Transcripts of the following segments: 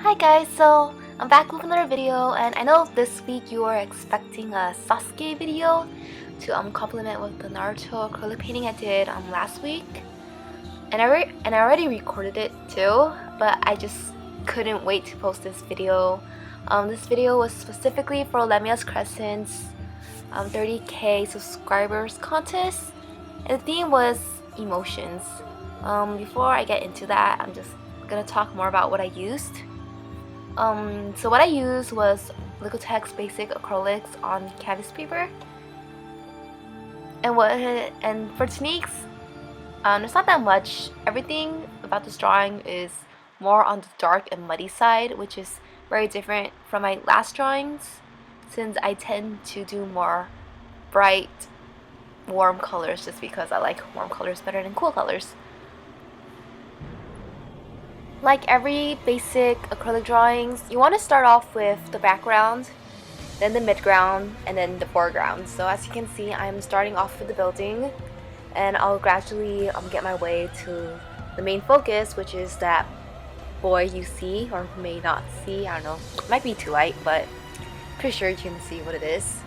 Hi guys, so I'm back with another video, and I know this week you were expecting a Sasuke video to complement with the Naruto acrylic painting I did last week, and I already recorded it too, but I just couldn't wait to post this video. This video was specifically for Lemiacrescent's 30k subscribers contest, and the theme was emotions. Before I get into that, I'm just gonna talk more about what I used. So what I used was Liquitex basic acrylics on canvas paper, and for techniques, there's not that much. Everything about this drawing is more on the dark and muddy side, which is very different from my last drawings, since I tend to do more bright, warm colors just because I like warm colors better than cool colors. Like every basic acrylic drawings, you want to start off with the background, then the midground, and then the foreground. So as you can see, I'm starting off with the building, and I'll gradually get my way to the main focus, which is that boy you see, or may not see, I don't know. It might be too light, but pretty sure you can see what it is.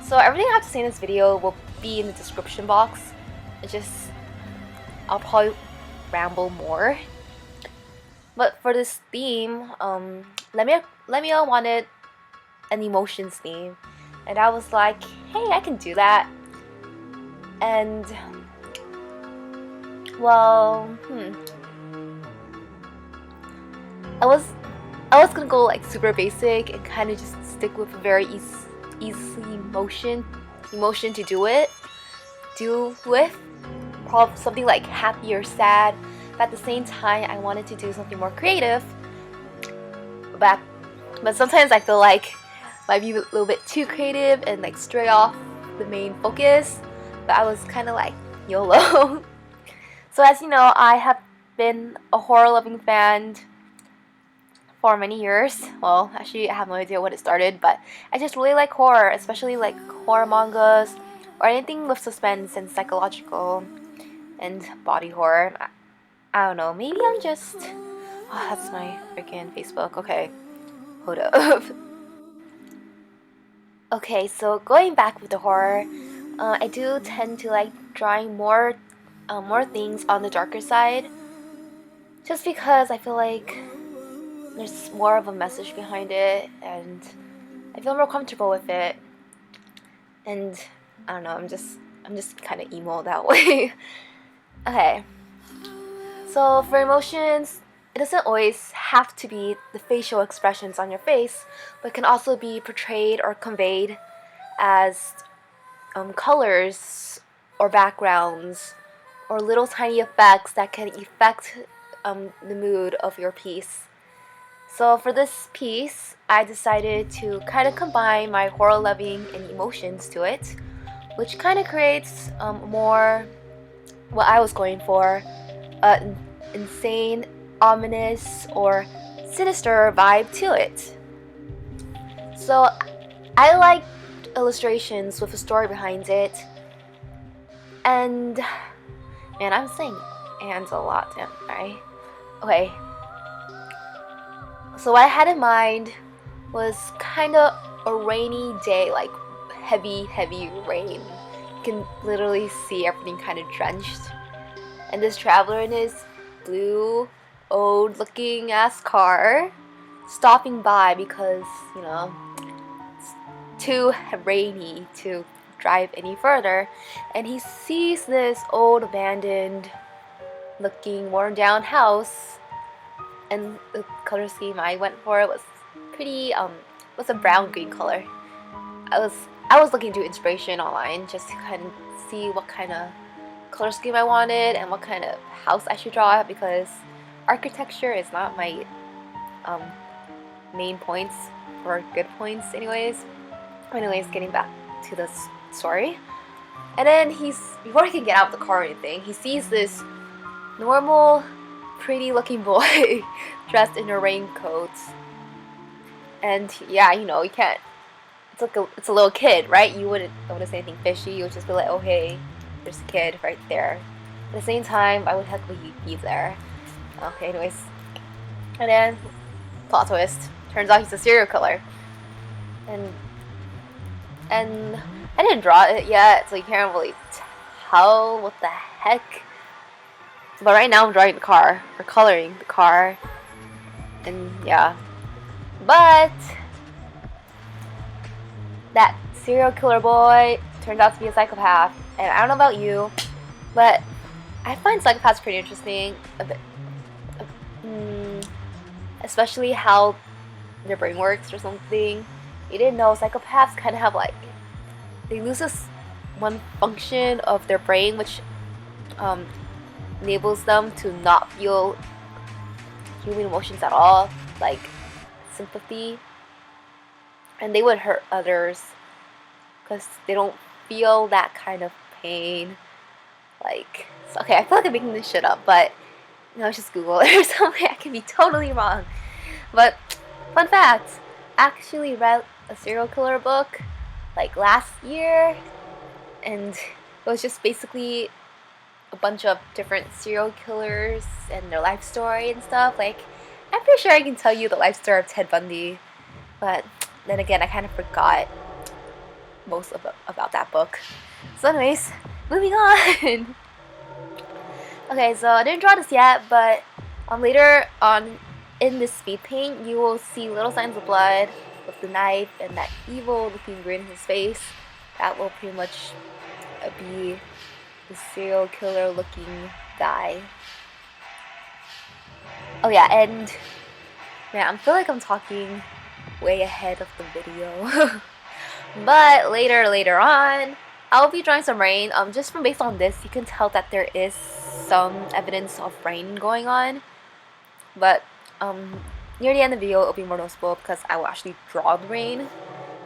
So everything I have to say in this video will be in the description box. I'll probably ramble more. But for this theme, Lemia wanted an emotions theme, and I was like, hey, I can do that. And well, I was gonna go like super basic and kind of just stick with a very easy emotion to do with, probably something like happy or sad. But at the same time, I wanted to do something more creative. But sometimes I feel like might be a little bit too creative and like stray off the main focus. But I was kind of like YOLO. So as you know, I have been a horror-loving fan for many years. Well, actually, I have no idea when it started, but I just really like horror, especially like horror mangas or anything with suspense and psychological and body horror. I don't know, maybe I'm just... Oh, that's my freaking Facebook. Okay, hold up. Okay, so going back with the horror, I do tend to like drawing more things on the darker side, just because I feel like there's more of a message behind it, and I feel more comfortable with it. And I don't know, I'm just kind of emo that way. Okay. So for emotions, it doesn't always have to be the facial expressions on your face, but can also be portrayed or conveyed as colors or backgrounds or little tiny effects that can affect the mood of your piece. So for this piece, I decided to kind of combine my horror loving and emotions to it, which kind of creates more what I was going for. Insane, ominous, or sinister vibe to it. So I like illustrations with a story behind it, and man, I'm saying "and" a lot, right? Okay. So what I had in mind was kind of a rainy day, like heavy rain. You can literally see everything kind of drenched. And this traveler in his blue, old looking ass car stopping by because, you know, it's too rainy to drive any further. And he sees this old abandoned looking worn down house, and the color scheme I went for was pretty was a brown green color. I was looking to inspiration online just to kind of see what kind of color scheme I wanted and what kind of house I should draw, because architecture is not my main points or good points anyways. Getting back to the story. And then before he can get out of the car or anything, he sees this normal, pretty looking boy dressed in a raincoat. And yeah, you know, you can't, it's a little kid, right? You wouldn't notice anything fishy. You would just be like, oh hey, there's a kid right there. At the same time, I would heckle you be there. Okay, anyways. And then, plot twist, turns out he's a serial killer. And I didn't draw it yet, so you can't really tell what the heck. But right now I'm drawing the car, or coloring the car. And yeah. But that serial killer boy turned out to be a psychopath. And I don't know about you, but I find psychopaths pretty interesting. A bit, especially how their brain works or something. You didn't know psychopaths kind of have like, they lose this one function of their brain which enables them to not feel human emotions at all, like sympathy, and they would hurt others because they don't feel that kind of pain. Like, so, okay, I feel like I'm making this shit up, but it's just Google it or something. I can be totally wrong. But fun fact, I actually read a serial killer book like last year, and it was just basically a bunch of different serial killers and their life story and stuff. Like, I'm pretty sure I can tell you the life story of Ted Bundy, but then again, I kind of forgot most about that book. So anyways, moving on. Okay, so I didn't draw this yet, but later on in this speed paint, you will see little signs of blood with the knife and that evil looking grin in his face. That will pretty much be the serial killer looking guy. Oh yeah, and man, I feel like I'm talking way ahead of the video. But later on, I'll be drawing some rain. Just from based on this, you can tell that there is some evidence of rain going on. But near the end of the video, it'll be more noticeable because I will actually draw the rain.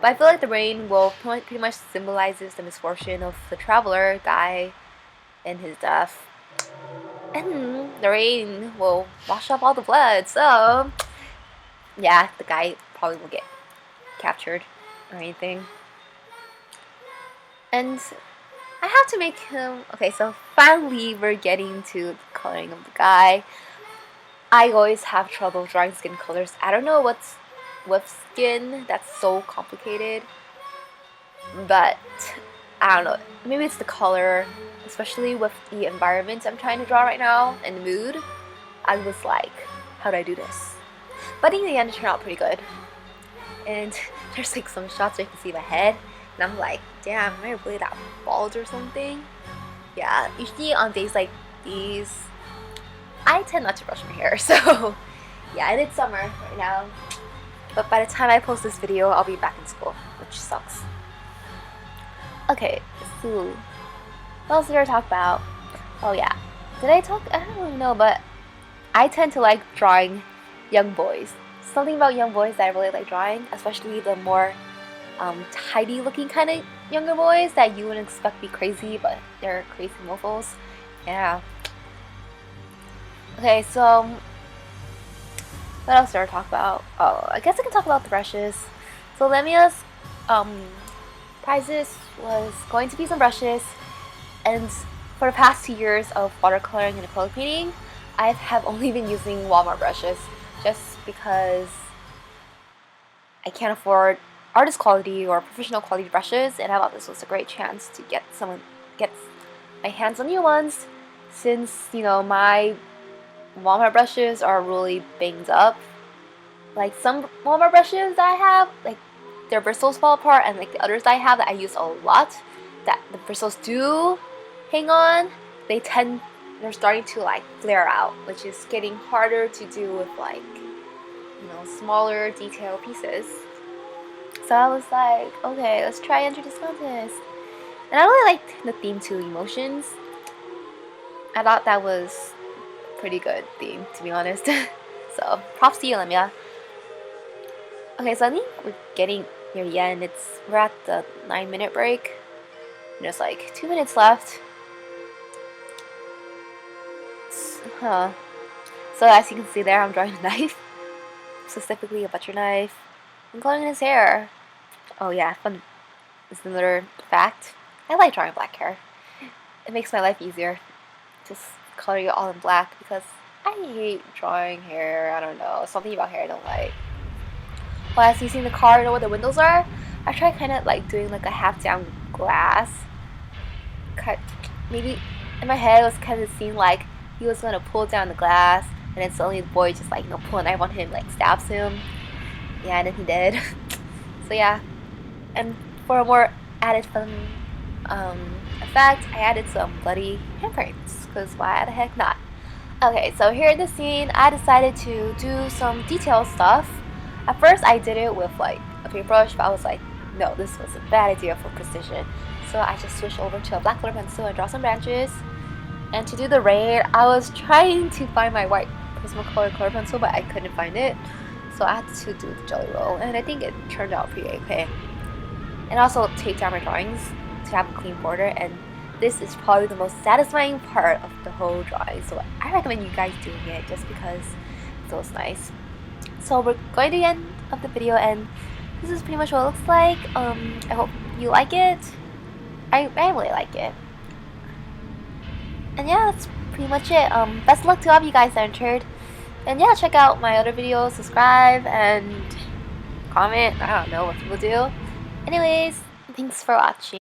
But I feel like the rain will pretty much symbolizes the misfortune of the traveler guy and his death. And the rain will wash off all the blood. So yeah, the guy probably will get captured or anything. And I have to make him... Okay, so finally we're getting to the coloring of the guy. I always have trouble drawing skin colors. I don't know what's with skin that's so complicated, but I don't know. Maybe it's the color, especially with the environment I'm trying to draw right now and the mood. I was like, how do I do this? But in the end, it turned out pretty good. And there's like some shots where you can see my head, and I'm like, damn, am I really that bald or something? Yeah, usually on days like these, I tend not to brush my hair, so yeah, and it's summer right now. But by the time I post this video, I'll be back in school, which sucks. Okay, so what else did I talk about? Oh yeah, did I talk? I don't really know, but I tend to like drawing young boys. Something about young boys that I really like drawing, especially the more tidy looking kind of younger boys that you wouldn't expect to be crazy, but they're crazy mofos. Yeah. Okay, so what else did I talk about? Oh, I guess I can talk about the brushes. So Lemia's prizes was going to be some brushes, and for the past 2 years of watercoloring and acrylic painting, I have only been using Walmart brushes just because I can't afford artist quality or professional quality brushes, and I thought this was a great chance to get my hands on new ones, since my Walmart brushes are really banged up. Like some Walmart brushes that I have, like their bristles fall apart, and like the others that I have that I use a lot, that the bristles do hang on, they're starting to like flare out, which is getting harder to do with like smaller detail pieces. So I was like, okay, let's try enter this contest. And I really liked the theme to emotions. I thought that was pretty good theme, to be honest. So props to you, Lemia. Okay, so I think we're getting near the end. We're at the 9-minute break. And there's like 2 minutes left. So as you can see there, I'm drawing a knife. Specifically a butcher knife. I'm coloring his hair. Oh yeah, fun. This is another fact. I like drawing black hair. It makes my life easier. Just coloring it all in black, because I hate drawing hair. I don't know. Something about hair I don't like. While I was using the car, you know where the windows are? I tried kind of like doing like a half down glass. Maybe in my head it was kind of seemed like he was gonna pull down the glass, and then suddenly the boy just like pull a knife on him, like stabs him. Yeah, and then he did. So yeah, and for a more added fun effect, I added some bloody handprints. Cause why the heck not? Okay, so here in the scene, I decided to do some detail stuff. At first, I did it with like a paintbrush, but I was like, no, this was a bad idea for precision. So I just switched over to a black color pencil and draw some branches. And to do the rain, I was trying to find my white Prismacolor color pencil, but I couldn't find it. So I had to do the jelly roll, and I think it turned out pretty okay. And also taped down my drawings to have a clean border, and this is probably the most satisfying part of the whole drawing. So I recommend you guys doing it just because it feels nice. So we're going to the end of the video, and this is pretty much what it looks like. I hope you like it. I really like it. And yeah, that's pretty much it. Best of luck to all of you guys that entered. And yeah, check out my other videos, subscribe, and comment. I don't know what people do. Anyways, thanks for watching.